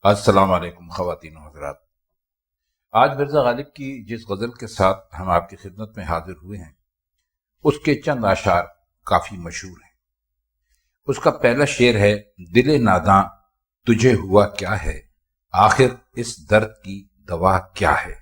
السلام علیکم خواتین و حضرات۔ آج مرزا غالب کی جس غزل کے ساتھ ہم آپ کی خدمت میں حاضر ہوئے ہیں اس کے چند اشعار کافی مشہور ہیں۔ اس کا پہلا شعر ہے: دل ناداں تجھے ہوا کیا ہے، آخر اس درد کی دوا کیا ہے۔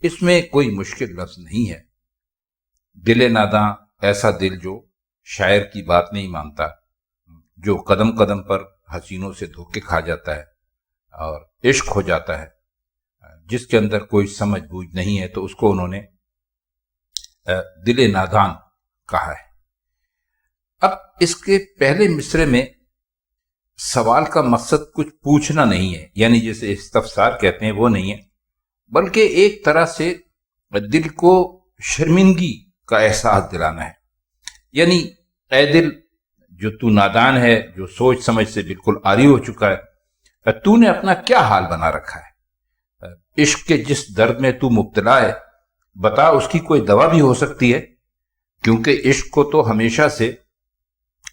اس میں کوئی مشکل لفظ نہیں ہے۔ دل ناداں ایسا دل جو شاعر کی بات نہیں مانتا، جو قدم قدم پر حسینوں سے دھوکے کھا جاتا ہے اور عشق ہو جاتا ہے، جس کے اندر کوئی سمجھ بوجھ نہیں ہے، تو اس کو انہوں نے دل نادان کہا ہے۔ اب اس کے پہلے مصرے میں سوال کا مقصد کچھ پوچھنا نہیں ہے، یعنی جیسے استفسار کہتے ہیں وہ نہیں ہے، بلکہ ایک طرح سے دل کو شرمندگی کا احساس دلانا ہے۔ یعنی اے دل جو تو نادان ہے، جو سوچ سمجھ سے بالکل عاری ہو چکا ہے، تو نے اپنا کیا حال بنا رکھا ہے؟ عشق کے جس درد میں تو مبتلا ہے، بتا اس کی کوئی دوا بھی ہو سکتی ہے؟ کیونکہ عشق کو تو ہمیشہ سے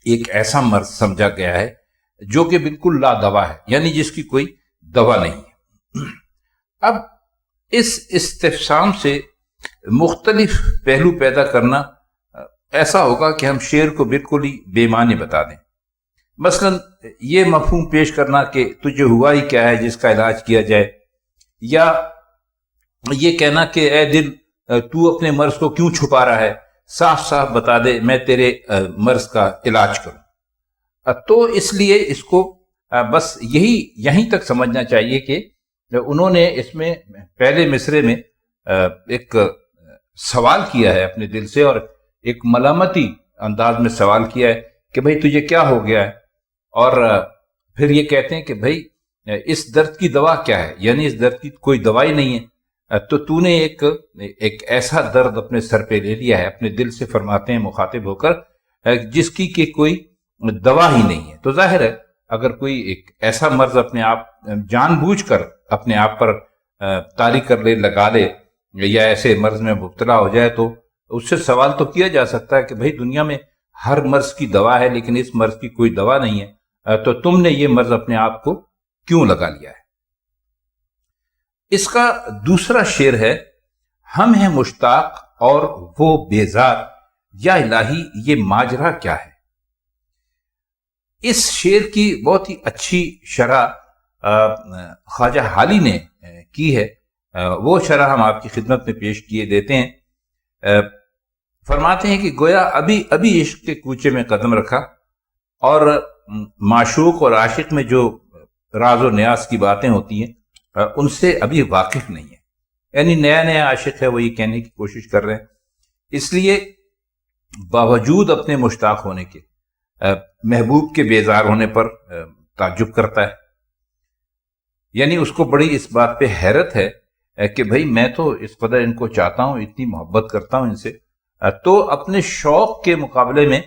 ایک ایسا مرض سمجھا گیا ہے جو کہ بالکل لا دوا ہے، یعنی جس کی کوئی دوا نہیں ہے۔ اب اس استفسام سے مختلف پہلو پیدا کرنا ایسا ہوگا کہ ہم شعر کو بالکل ہی بے معنی بتا دیں۔ مثلا یہ مفہوم پیش کرنا کہ تجھے ہوا ہی کیا ہے جس کا علاج کیا جائے، یا یہ کہنا کہ اے دل تو اپنے مرض کو کیوں چھپا رہا ہے، صاف صاف بتا دے میں تیرے مرض کا علاج کروں۔ تو اس لیے اس کو بس یہیں تک سمجھنا چاہیے کہ انہوں نے اس میں پہلے مصرے میں ایک سوال کیا ہے اپنے دل سے، اور ایک ملامتی انداز میں سوال کیا ہے کہ بھئی تجھے کیا ہو گیا ہے، اور پھر یہ کہتے ہیں کہ بھئی اس درد کی دوا کیا ہے، یعنی اس درد کی کوئی دوائی نہیں ہے، تو نے ایک ایسا درد اپنے سر پہ لے لیا ہے، اپنے دل سے فرماتے ہیں مخاطب ہو کر، جس کی کہ کوئی دوا ہی نہیں ہے۔ تو ظاہر ہے اگر کوئی ایک ایسا مرض اپنے آپ جان بوجھ کر اپنے آپ پر طاری کر لے، لگا لے، یا ایسے مرض میں مبتلا ہو جائے، تو اس سے سوال تو کیا جا سکتا ہے کہ بھئی دنیا میں ہر مرض کی دوا ہے، لیکن اس مرض کی کوئی دوا نہیں ہے، تو تم نے یہ مرض اپنے آپ کو کیوں لگا لیا ہے؟ اس کا دوسرا شعر ہے: ہم ہیں مشتاق اور وہ بیزار، یا الہی یہ ماجرا کیا ہے۔ اس شعر کی بہت ہی اچھی شرح خواجہ حالی نے کی ہے، وہ شرح ہم آپ کی خدمت میں پیش کیے دیتے ہیں۔ فرماتے ہیں کہ گویا ابھی عشق کے کوچے میں قدم رکھا، اور معشوق اور عاشق میں جو راز و نیاز کی باتیں ہوتی ہیں ان سے ابھی واقف نہیں ہے، یعنی نیا عاشق ہے، وہ یہ کہنے کی کوشش کر رہے ہیں، اس لیے باوجود اپنے مشتاق ہونے کے محبوب کے بیزار ہونے پر تعجب کرتا ہے۔ یعنی اس کو بڑی اس بات پہ حیرت ہے کہ بھئی میں تو اس قدر ان کو چاہتا ہوں، اتنی محبت کرتا ہوں ان سے، تو اپنے شوق کے مقابلے میں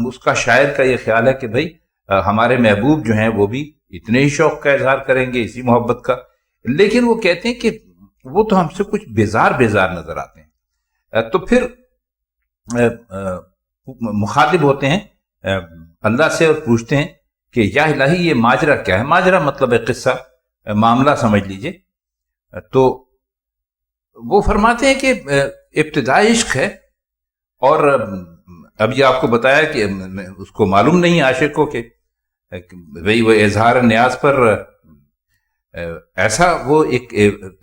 اس کا شاعر کا یہ خیال ہے کہ بھئی ہمارے محبوب جو ہیں وہ بھی اتنے ہی شوق کا اظہار کریں گے، اسی محبت کا، لیکن وہ کہتے ہیں کہ وہ تو ہم سے کچھ بیزار نظر آتے ہیں۔ تو پھر مخاطب ہوتے ہیں اللہ سے اور پوچھتے ہیں کہ یا الہی یہ ماجرا کیا ہے۔ ماجرا مطلب ہے قصہ، معاملہ سمجھ لیجئے۔ تو وہ فرماتے ہیں کہ ابتدائی عشق ہے، اور اب یہ آپ کو بتایا کہ اس کو معلوم نہیں عاشق کو کہ بھئی وہ اظہار نیاز پر ایسا وہ ایک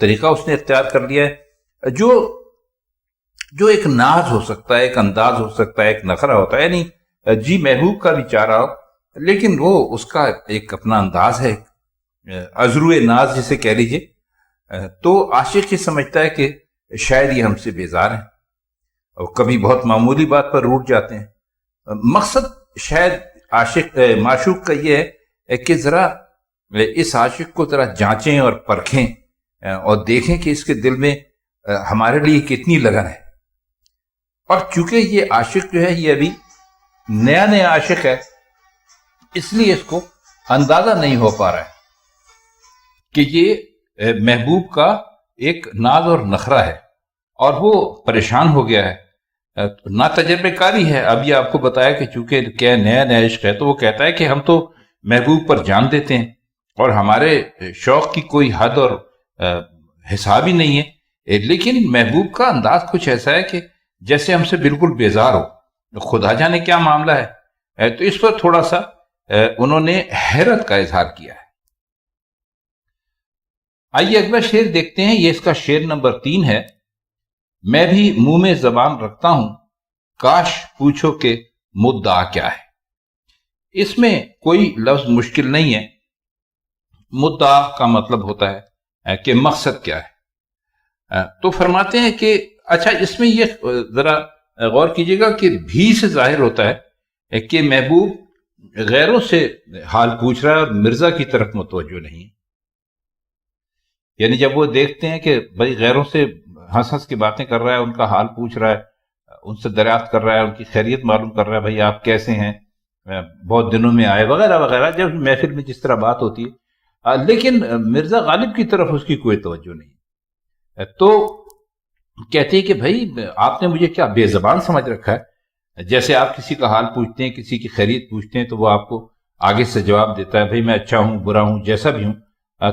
طریقہ اس نے اختیار کر لیا ہے جو ایک ناز ہو سکتا ہے، ایک انداز ہو سکتا ہے، ایک نخرہ ہوتا ہے، یعنی جی محبوب کا بھی چاہ رہا ہو، لیکن وہ اس کا ایک اپنا انداز ہے، عذرو ناز جسے کہہ لیجئے۔ تو عاشق یہ سمجھتا ہے کہ شاید یہ ہم سے بیزار ہیں، اور کبھی بہت معمولی بات پر روٹ جاتے ہیں۔ مقصد شاید معشوق کا یہ ہے کہ ذرا اس عاشق کو ذرا جانچیں اور پرکھیں اور دیکھیں کہ اس کے دل میں ہمارے لیے کتنی لگن ہے۔ اور چونکہ یہ عاشق جو ہے یہ ابھی نیا عاشق ہے، اس لیے اس کو اندازہ نہیں ہو پا رہا ہے کہ یہ محبوب کا ایک ناز اور نخرہ ہے، اور وہ پریشان ہو گیا ہے، نا تجربے کاری ہے۔ اب یہ آپ کو بتایا کہ چونکہ کیا نیا عشق ہے، تو وہ کہتا ہے کہ ہم تو محبوب پر جان دیتے ہیں، اور ہمارے شوق کی کوئی حد اور حساب ہی نہیں ہے، لیکن محبوب کا انداز کچھ ایسا ہے کہ جیسے ہم سے بالکل بیزار ہو، خدا جانے کیا معاملہ ہے۔ تو اس پر تھوڑا سا انہوں نے حیرت کا اظہار کیا ہے۔ آئیے اگلا شعر دیکھتے ہیں، یہ اس کا شعر نمبر 3 ہے۔ میں بھی منہ میں زبان رکھتا ہوں، کاش پوچھو کہ مدعا کیا ہے۔ اس میں کوئی لفظ مشکل نہیں ہے۔ مدعا کا مطلب ہوتا ہے کہ مقصد کیا ہے۔ تو فرماتے ہیں کہ اچھا، اس میں یہ ذرا غور کیجئے گا کہ بھی سے ظاہر ہوتا ہے کہ محبوب غیروں سے حال پوچھ رہا ہے اور مرزا کی طرف متوجہ نہیں ہے۔ یعنی جب وہ دیکھتے ہیں کہ بھائی غیروں سے ہنس ہنس کی باتیں کر رہا ہے، ان کا حال پوچھ رہا ہے، ان سے دریافت کر رہا ہے، ان کی خیریت معلوم کر رہا ہے، بھائی آپ کیسے ہیں، بہت دنوں میں آئے، وغیرہ وغیرہ، جب محفل میں جس طرح بات ہوتی ہے، لیکن مرزا غالب کی طرف اس کی کوئی توجہ نہیں ہے۔ تو کہتے ہیں کہ بھائی آپ نے مجھے کیا بے زبان سمجھ رکھا ہے؟ جیسے آپ کسی کا حال پوچھتے ہیں، کسی کی خیریت پوچھتے ہیں، تو وہ آپ کو آگے سے جواب دیتا ہے بھائی میں اچھا ہوں، برا ہوں، جیسا بھی ہوں۔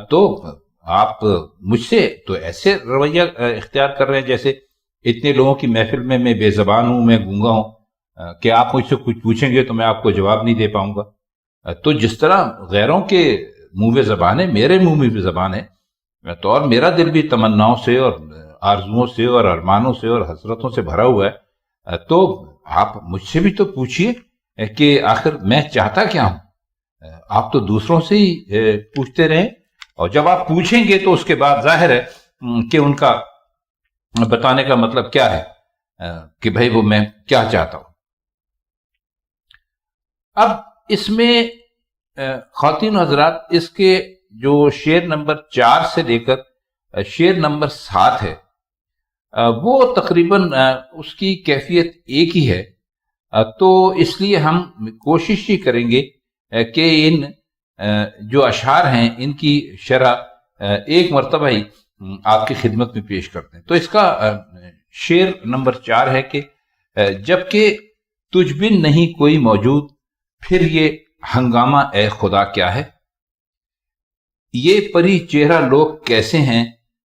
تو آپ مجھ سے تو ایسے رویہ اختیار کر رہے ہیں جیسے اتنے لوگوں کی محفل میں میں بے زبان ہوں، میں گونگا ہوں، کہ آپ مجھ سے کچھ پوچھیں گے تو میں آپ کو جواب نہیں دے پاؤں گا۔ تو جس طرح غیروں کے منہ میں زبان ہے، میرے منہ میں بھی زبان ہے، تو اور میرا دل بھی تمناؤں سے اور آرزوؤں سے اور ارمانوں سے اور حسرتوں سے بھرا ہوا ہے۔ تو آپ مجھ سے بھی تو پوچھئے کہ آخر میں چاہتا کیا ہوں۔ آپ تو دوسروں سے ہی پوچھتے رہیں، اور جب آپ پوچھیں گے تو اس کے بعد ظاہر ہے کہ ان کا بتانے کا مطلب کیا ہے کہ بھائی وہ میں کیا چاہتا ہوں۔ اب اس میں خواتین و حضرات، اس کے جو شعر نمبر 4 سے لے کر شعر نمبر 7 ہے، وہ تقریباً اس کی کیفیت ایک ہی ہے۔ تو اس لیے ہم کوشش ہی کریں گے کہ ان جو اشعار ہیں ان کی شرح ایک مرتبہ ہی آپ کی خدمت میں پیش کرتے ہیں۔ تو اس کا شعر نمبر 4 ہے کہ جبکہ تجھ بن نہیں کوئی موجود، پھر یہ ہنگامہ اے خدا کیا ہے۔ یہ پری چہرہ لوگ کیسے ہیں،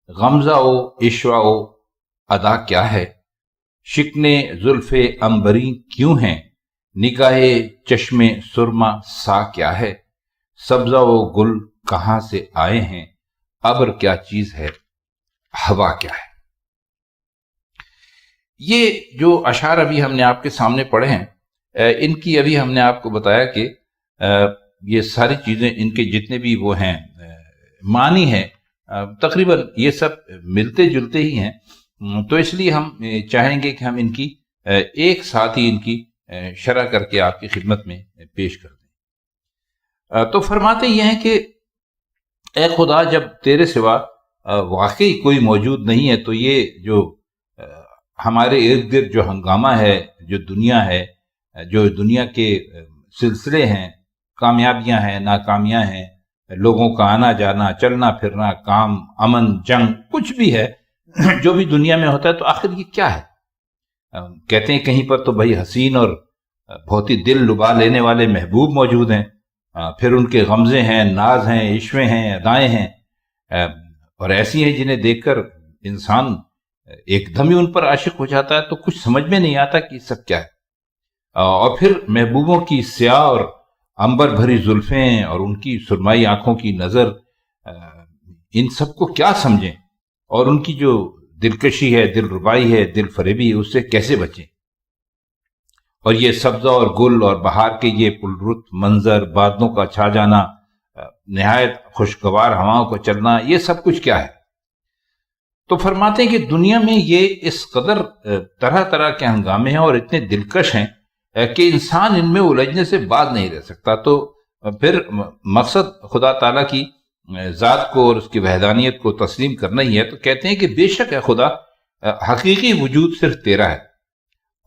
غمزہ و عشوہ و ادا کیا ہے۔ شکنے زلف عنبریں کیوں ہیں، نگاہ چشم سرما سا کیا ہے۔ سبزہ و گل کہاں سے آئے ہیں، ابر کیا چیز ہے، ہوا کیا ہے۔ یہ جو اشعار ابھی ہم نے آپ کے سامنے پڑھے ہیں، ان کی ابھی ہم نے آپ کو بتایا کہ یہ ساری چیزیں، ان کے جتنے بھی وہ ہیں معنی ہیں، تقریباً یہ سب ملتے جلتے ہی ہیں۔ تو اس لیے ہم چاہیں گے کہ ہم ان کی ایک ساتھ ہی ان کی شرح کر کے آپ کی خدمت میں پیش کر دیں۔ تو فرماتے یہ ہیں کہ اے خدا، جب تیرے سوا واقعی کوئی موجود نہیں ہے، تو یہ جو ہمارے ارد گرد جو ہنگامہ ہے، جو دنیا ہے، جو دنیا کے سلسلے ہیں، کامیابیاں ہیں، ناکامیاں ہیں، لوگوں کا آنا جانا، چلنا پھرنا، کام، امن، جنگ، کچھ بھی ہے جو بھی دنیا میں ہوتا ہے، تو آخر یہ کیا ہے؟ کہتے ہیں کہیں پر تو بھائی حسین اور بہت ہی دل لبا لینے والے محبوب موجود ہیں، پھر ان کے غمزے ہیں، ناز ہیں، عشوے ہیں، ادائیں ہیں، اور ایسی ہیں جنہیں دیکھ کر انسان ایک دم ہی ان پر عاشق ہو جاتا ہے، تو کچھ سمجھ میں نہیں آتا کہ سب کیا ہے۔ اور پھر محبوبوں کی سیاہ اور عنبر بھری زلفیں اور ان کی سرمائی آنکھوں کی نظر، ان سب کو کیا سمجھیں، اور ان کی جو دلکشی ہے، دل ربائی ہے، دل فریبی ہے، اس سے کیسے بچیں۔ اور یہ سبزہ اور گل اور بہار کے یہ پرلطف منظر، بادلوں کا چھا جانا، نہایت خوشگوار ہواؤں کا چلنا، یہ سب کچھ کیا ہے؟ تو فرماتے ہیں کہ دنیا میں یہ اس قدر طرح طرح کے ہنگامے ہیں اور اتنے دلکش ہیں کہ انسان ان میں الجھنے سے باز نہیں رہ سکتا۔ تو پھر مقصد خدا تعالیٰ کی ذات کو اور اس کی وحدانیت کو تسلیم کرنا ہی ہے۔ تو کہتے ہیں کہ بے شک ہے خدا، حقیقی وجود صرف تیرا ہے،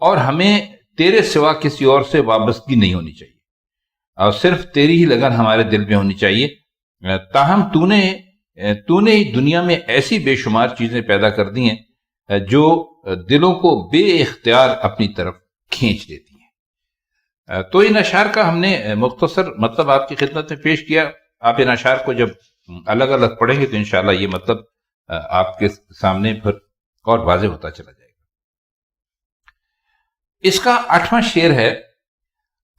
اور ہمیں تیرے سوا کسی اور سے وابستگی نہیں ہونی چاہیے، اور صرف تیری ہی لگن ہمارے دل میں ہونی چاہیے۔ تاہم تو نے دنیا میں ایسی بے شمار چیزیں پیدا کر دی ہیں جو دلوں کو بے اختیار اپنی طرف کھینچ دیتی ہیں۔ تو ان اشعار کا ہم نے مختصر مطلب آپ کی خدمت میں پیش کیا۔ آپ ان اشعار کو جب الگ الگ پڑھیں گے تو انشاءاللہ یہ مطلب آپ کے سامنے پھر اور واضح ہوتا چلا جائے گا۔ اس کا 8واں شعر ہے،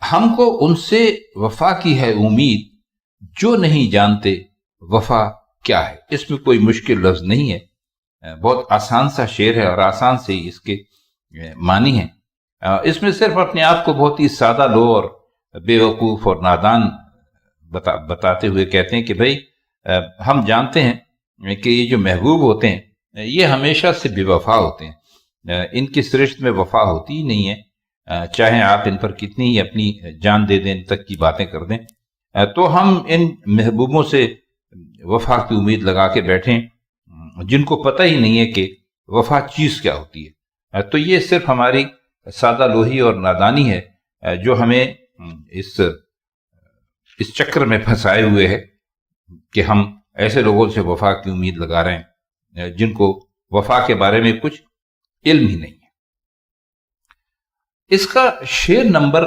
ہم کو ان سے وفا کی ہے امید جو نہیں جانتے وفا کیا ہے۔ اس میں کوئی مشکل لفظ نہیں ہے، بہت آسان سا شعر ہے اور آسان سے ہی اس کے معنی ہیں۔ اس میں صرف اپنے آپ کو بہت ہی سادہ لو اور بے وقوف اور نادان بتاتے ہوئے کہتے ہیں کہ بھئی ہم جانتے ہیں کہ یہ جو محبوب ہوتے ہیں یہ ہمیشہ سے بے وفا ہوتے ہیں، ان کی سرشت میں وفا ہوتی ہی نہیں ہے، چاہے آپ ان پر کتنی ہی اپنی جان دے دیں، ان تک کی باتیں کر دیں، تو ہم ان محبوبوں سے وفا کی امید لگا کے بیٹھیں جن کو پتہ ہی نہیں ہے کہ وفا چیز کیا ہوتی ہے۔ تو یہ صرف ہماری سادہ لوہی اور نادانی ہے جو ہمیں اس چکر میں پھنسائے ہوئے ہے کہ ہم ایسے لوگوں سے وفا کی امید لگا رہے ہیں جن کو وفا کے بارے میں کچھ علم ہی نہیں ہے۔ اس کا شعر نمبر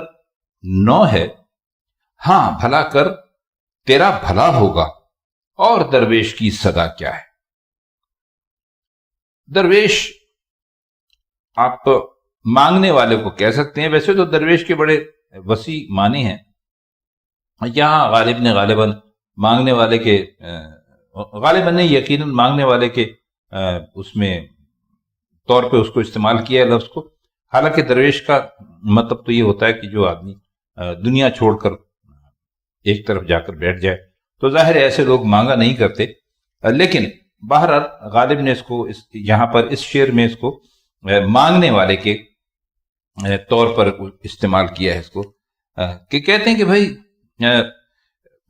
9 ہے، ہاں بھلا کر تیرا بھلا ہوگا اور درویش کی صدا کیا ہے۔ درویش آپ مانگنے والے کو کہہ سکتے ہیں، ویسے تو درویش کے بڑے وسیع معنی ہیں، یہاں غالب نے غالباً مانگنے والے کے غالباً نہیں یقیناً مانگنے والے کے اس میں طور پہ اس کو استعمال کیا ہے لفظ کو، حالانکہ درویش کا مطلب تو یہ ہوتا ہے کہ جو آدمی دنیا چھوڑ کر ایک طرف جا کر بیٹھ جائے، تو ظاہر ہے ایسے لوگ مانگا نہیں کرتے، لیکن بہرحال غالب نے اس کو یہاں پر اس شعر میں اس کو مانگنے والے کے طور پر استعمال کیا ہے اس کو، کہ کہتے ہیں کہ بھائی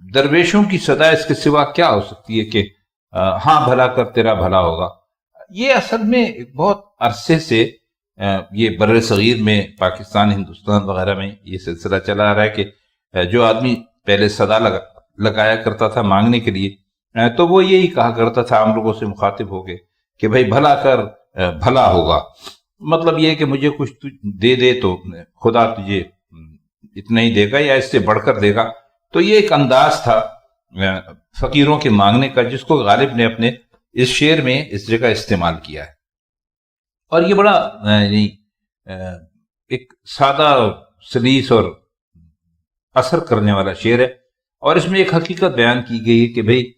درویشوں کی صدا اس کے سوا کیا ہو سکتی ہے کہ ہاں بھلا کر تیرا بھلا ہوگا۔ یہ اصل میں بہت عرصے سے یہ بر صغیر میں پاکستان، ہندوستان وغیرہ میں یہ سلسلہ چلا آ رہا ہے کہ جو آدمی پہلے صدا لگایا کرتا تھا مانگنے کے لیے تو وہ یہی کہا کرتا تھا عام لوگوں سے مخاطب ہو کے کہ بھائی بھلا کر بھلا ہوگا، مطلب یہ کہ مجھے کچھ دے دے تو خدا تجھے اتنا ہی دے گا یا اس سے بڑھ کر دے گا۔ تو یہ ایک انداز تھا فقیروں کے مانگنے کا جس کو غالب نے اپنے اس شعر میں اس جگہ استعمال کیا ہے، اور یہ بڑا ایک سادہ سلیس اور اثر کرنے والا شعر ہے، اور اس میں ایک حقیقت بیان کی گئی ہے کہ بھئی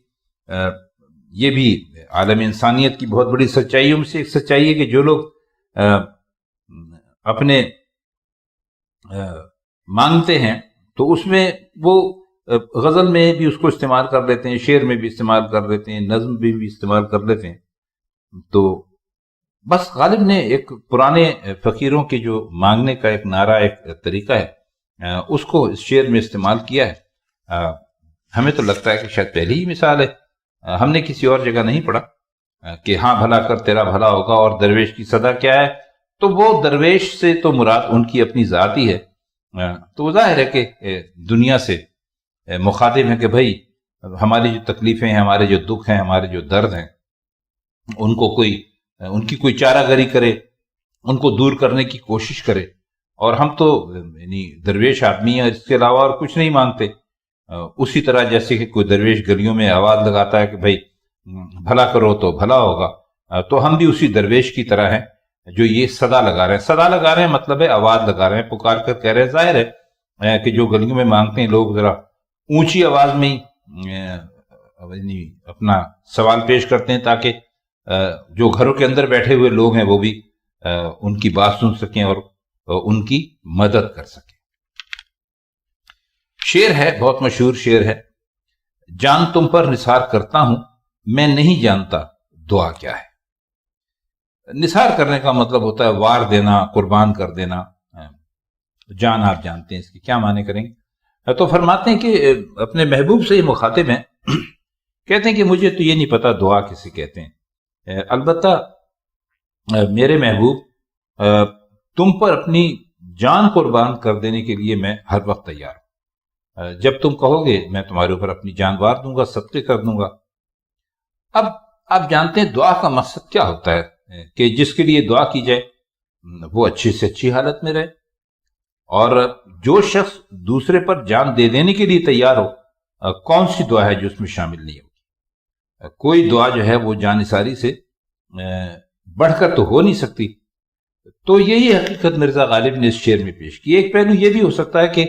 یہ بھی عالم انسانیت کی بہت بڑی سچائیوں میں سے ایک سچائی ہے کہ جو لوگ اپنے مانگتے ہیں تو اس میں وہ غزل میں بھی اس کو استعمال کر لیتے ہیں، شعر میں بھی استعمال کر لیتے ہیں، نظم میں بھی استعمال کر لیتے ہیں۔ تو بس غالب نے ایک پرانے فقیروں کے جو مانگنے کا ایک نعرہ، ایک طریقہ ہے، اس کو اس شعر میں استعمال کیا ہے۔ ہمیں تو لگتا ہے کہ شاید پہلی ہی مثال ہے، ہم نے کسی اور جگہ نہیں پڑھا کہ ہاں بھلا کر تیرا بھلا ہوگا اور درویش کی صدا کیا ہے۔ تو وہ درویش سے تو مراد ان کی اپنی ذات ہی ہے، تو وہ ظاہر ہے کہ دنیا سے مخاطب ہیں کہ بھئی ہماری جو تکلیفیں ہیں، ہمارے جو دکھ ہیں، ہمارے جو درد ہیں، ان کی کوئی چارہ گری کرے، ان کو دور کرنے کی کوشش کرے، اور ہم تو یعنی درویش آدمی ہیں، اس کے علاوہ اور کچھ نہیں مانگتے۔ اسی طرح جیسے کہ کوئی درویش گلیوں میں آواز لگاتا ہے کہ بھئی بھلا کرو تو بھلا ہوگا، تو ہم بھی اسی درویش کی طرح ہیں جو یہ صدا لگا رہے ہیں۔ صدا لگا رہے ہیں مطلب ہے آواز لگا رہے ہیں، پکار کر کہہ رہے ہیں۔ ظاہر ہے کہ جو گلیوں میں مانگتے ہیں لوگ ذرا اونچی آواز میں ہی اپنا سوال پیش کرتے ہیں تاکہ جو گھروں کے اندر بیٹھے ہوئے لوگ ہیں وہ بھی ان کی بات سن سکیں اور ان کی مدد کر سکیں۔ شعر ہے، بہت مشہور شعر ہے، جان تم پر نثار کرتا ہوں میں نہیں جانتا دعا کیا ہے۔ نثار کرنے کا مطلب ہوتا ہے وار دینا، قربان کر دینا۔ جان آپ جانتے ہیں اس کے کیا معنی کریں گے، تو فرماتے ہیں کہ اپنے محبوب سے یہ مخاطب ہیں، کہتے ہیں کہ مجھے تو یہ نہیں پتا دعا کسے کہتے ہیں، البتہ میرے محبوب تم پر اپنی جان قربان کر دینے کے لیے میں ہر وقت تیار ہوں، جب تم کہو گے میں تمہارے اوپر اپنی جان وار دوں گا، صدقے کر دوں گا۔ اب آپ جانتے ہیں دعا کا مقصد کیا ہوتا ہے کہ جس کے لیے دعا کی جائے وہ اچھی سے اچھی حالت میں رہے، اور جو شخص دوسرے پر جان دے دینے کے لیے تیار ہو کون سی دعا ہے جو اس میں شامل نہیں ہوگی؟ کوئی دعا جو ہے وہ جانثاری سے بڑھ کر تو ہو نہیں سکتی. تو یہی حقیقت مرزا غالب نے اس شعر میں پیش کی. ایک پہلو یہ بھی ہو سکتا ہے کہ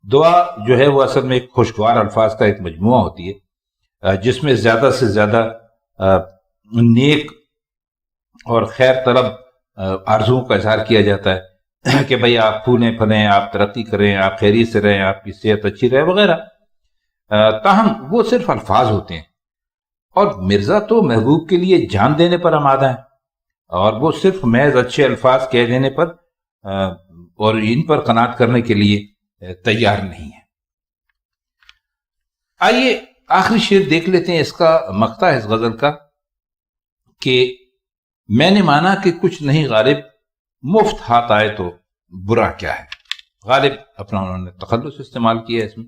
دعا جو ہے وہ اصل میں ایک خوشگوار الفاظ کا ایک مجموعہ ہوتی ہے جس میں زیادہ سے زیادہ نیک اور خیر طلب آرزوؤں کا اظہار کیا جاتا ہے کہ بھئی آپ پھولیں پھلیں، آپ ترقی کریں، آپ خیریت سے رہیں، آپ کی صحت اچھی رہے وغیرہ. تاہم وہ صرف الفاظ ہوتے ہیں، اور مرزا تو محبوب کے لیے جان دینے پر آمادہ ہیں، اور وہ صرف محض اچھے الفاظ کہہ دینے پر اور ان پر قناعت کرنے کے لیے تیار نہیں ہے. آئیے آخری شعر دیکھ لیتے ہیں. اس کا مقطع ہے اس غزل کا کہ میں نے مانا کہ کچھ نہیں غالب، مفت ہاتھ آئے تو برا کیا ہے. غالب اپنا انہوں نے تخلص استعمال کیا ہے اس میں.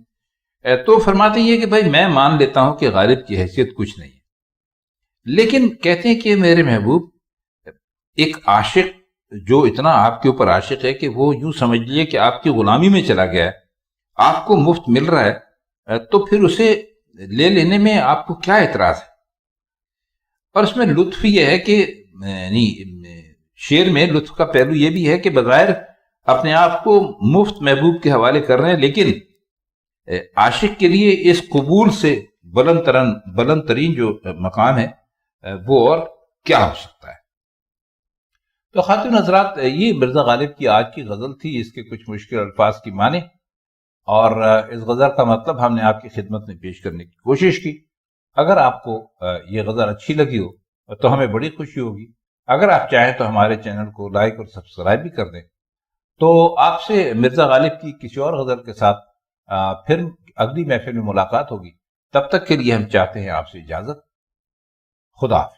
تو فرماتے یہ کہ بھائی میں مان لیتا ہوں کہ غالب کی حیثیت کچھ نہیں ہے، لیکن کہتے ہیں کہ میرے محبوب، ایک عاشق جو اتنا آپ کے اوپر عاشق ہے کہ وہ یوں سمجھ لیے کہ آپ کی غلامی میں چلا گیا ہے، آپ کو مفت مل رہا ہے، تو پھر اسے لے لینے میں آپ کو کیا اعتراض ہے. اور اس میں لطف یہ ہے کہ شعر میں لطف کا پہلو یہ بھی ہے کہ بظاہر اپنے آپ کو مفت محبوب کے حوالے کر رہے ہیں، لیکن عاشق کے لیے اس قبول سے بلند ترین جو مقام ہے وہ اور کیا ہو سکتا ہے. تو خاتون حضرات، یہ مرزا غالب کی آج کی غزل تھی. اس کے کچھ مشکل الفاظ کی معنی اور اس غزل کا مطلب ہم نے آپ کی خدمت میں پیش کرنے کی کوشش کی. اگر آپ کو یہ غزل اچھی لگی ہو تو ہمیں بڑی خوشی ہوگی. اگر آپ چاہیں تو ہمارے چینل کو لائک اور سبسکرائب بھی کر دیں. تو آپ سے مرزا غالب کی کسی اور غزل کے ساتھ پھر اگلی محفل میں ملاقات ہوگی. تب تک کے لیے ہم چاہتے ہیں آپ سے اجازت. خدا حافظ.